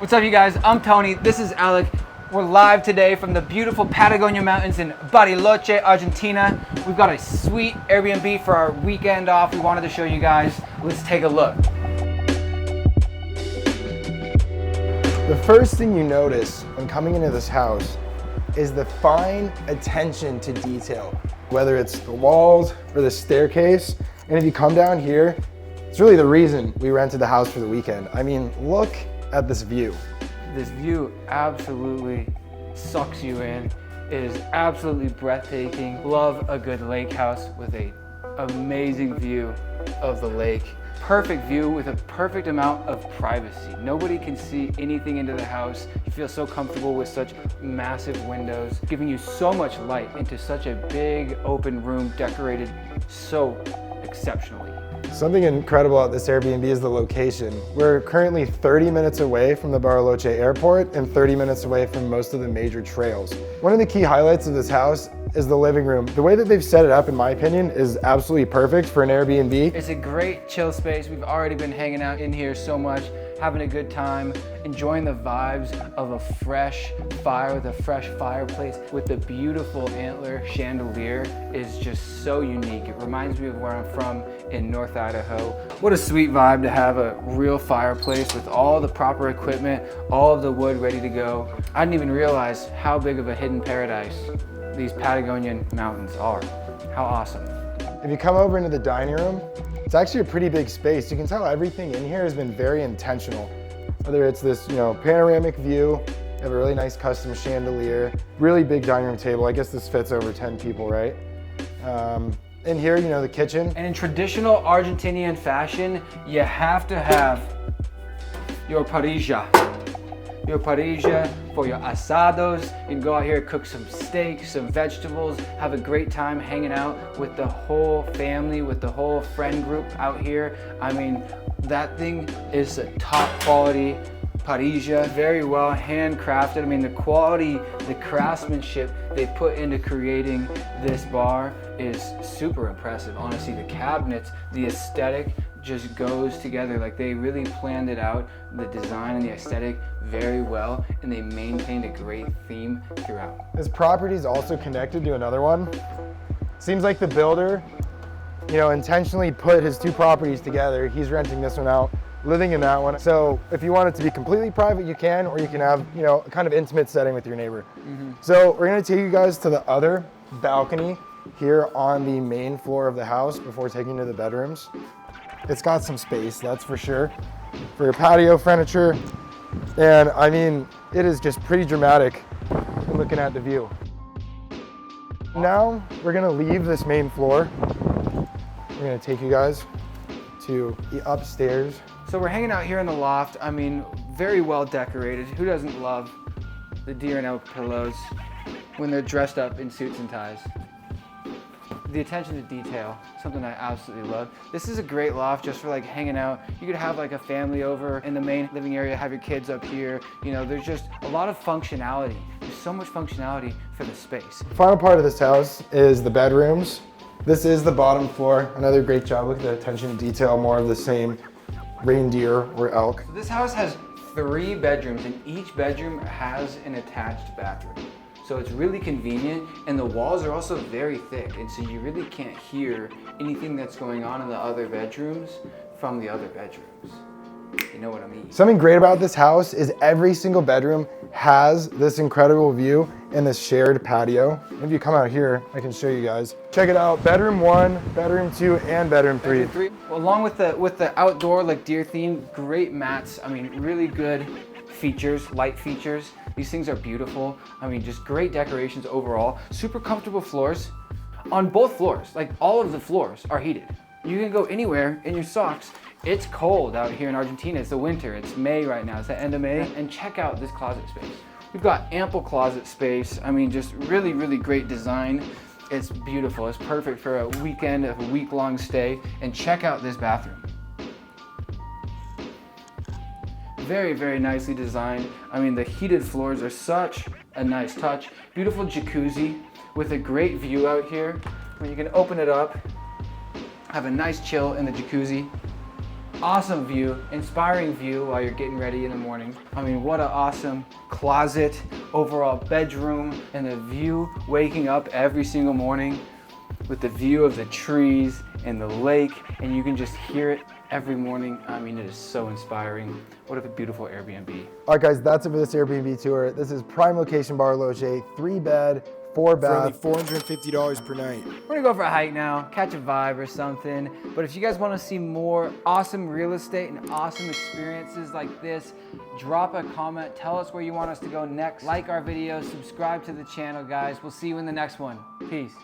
What's up, you guys? I'm Tony. This is Alec. We're live today from the beautiful Patagonia Mountains in Bariloche, Argentina. We've got a sweet Airbnb for our weekend off. We wanted to show you guys. Let's take a look. The first thing you notice when coming into this house is the fine attention to detail, whether it's the walls or the staircase. And if you come down here, it's really the reason we rented the house for the weekend. I mean, look at this view. This view absolutely sucks you in. It is absolutely breathtaking. Love a good lake house with an amazing view of the lake. Perfect view with a perfect amount of privacy. Nobody can see anything into the house. You feel so comfortable with such massive windows, giving you so much light into such a big open room decorated so exceptionally. Something incredible at this Airbnb is the location. We're currently 30 minutes away from the Bariloche Airport and 30 minutes away from most of the major trails. One of the key highlights of this house is the living room. The way that they've set it up, in my opinion, is absolutely perfect for an Airbnb. It's a great chill space. We've already been hanging out in here so much, having a good time, enjoying the vibes of a fresh fire with a fresh fireplace with the beautiful antler chandelier is just so unique. It reminds me of where I'm from in North Idaho. What a sweet vibe to have a real fireplace with all the proper equipment, all of the wood ready to go. I didn't even realize how big of a hidden paradise these Patagonian mountains are. How awesome. If you come over into the dining room, it's actually a pretty big space. You can tell everything in here has been very intentional. Whether it's this, panoramic view, you have a really nice custom chandelier, really big dining room table. I guess this fits over 10 people, right? In here, the kitchen. And in traditional Argentinian fashion, you have to have your parrilla. Your parrilla for your asados. You can go out here, cook some steak, some vegetables, have a great time hanging out with the whole family, with the whole friend group out here. I mean, that thing is a top quality parrilla, very well handcrafted. I mean, the quality, the craftsmanship they put into creating this bar is super impressive. Honestly, the cabinets, the aesthetic just goes together. Like, they really planned it out, the design and the aesthetic very well, and they maintained a great theme throughout. This property is also connected to another one. Seems like the builder, intentionally put his two properties together. He's renting this one out, living in that one. So if you want it to be completely private, you can, or you can have, a kind of intimate setting with your neighbor. So we're gonna take you guys to the other balcony here on the main floor of the house before taking you to the bedrooms. It's got some space, that's for sure, for your patio furniture. And I mean, it is just pretty dramatic looking at the view. Now we're gonna leave this main floor. We're gonna take you guys to the upstairs. So we're hanging out here in the loft. I mean, very well decorated. Who doesn't love the deer and elk pillows when they're dressed up in suits and ties? The attention to detail, something I absolutely love. This is a great loft just for like hanging out. You could have like a family over in the main living area, have your kids up here. There's just a lot of functionality. There's so much functionality for the space. Final part of this house is the bedrooms. This is the bottom floor. Another great job. Look at the attention to detail, more of the same reindeer or elk. So this house has 3 bedrooms, and each bedroom has an attached bathroom. So it's really convenient, and the walls are also very thick, and so you really can't hear anything that's going on in the other bedrooms from the other bedrooms. You know what I mean? Something great about this house is every single bedroom has this incredible view and this shared patio. If you come out here, I can show you guys. Check it out, bedroom 1, bedroom 2, and bedroom 3. Well, along with the outdoor like deer theme, great mats. I mean, really good features, light features. These things are beautiful. I mean, just great decorations overall. Super comfortable floors on both floors. Like, all of the floors are heated. You can go anywhere in your socks. It's cold out here in Argentina. It's the winter. It's May right now. It's the end of May. And check out this closet space. We've got ample closet space. I mean, just really, really great design. It's beautiful. It's perfect for a weekend of a week-long stay. And check out this bathroom. Very, very nicely designed. I mean, the heated floors are such a nice touch. Beautiful jacuzzi with a great view out here. Where you can open it up, have a nice chill in the jacuzzi. awesome view, inspiring view while you're getting ready in the morning. I mean, what an awesome closet, overall bedroom, and the view waking up every single morning with the view of the trees and the lake, and you can just hear it every morning. I mean, it is so inspiring. What a beautiful Airbnb. All right, guys, that's it for this Airbnb tour. This is prime location Bariloche, 3-bed, 4-bath, for only $450 per night. We're gonna go for a hike now, catch a vibe or something. But if you guys wanna see more awesome real estate and awesome experiences like this, drop a comment, tell us where you want us to go next. Like our videos, subscribe to the channel, guys. We'll see you in the next one. Peace.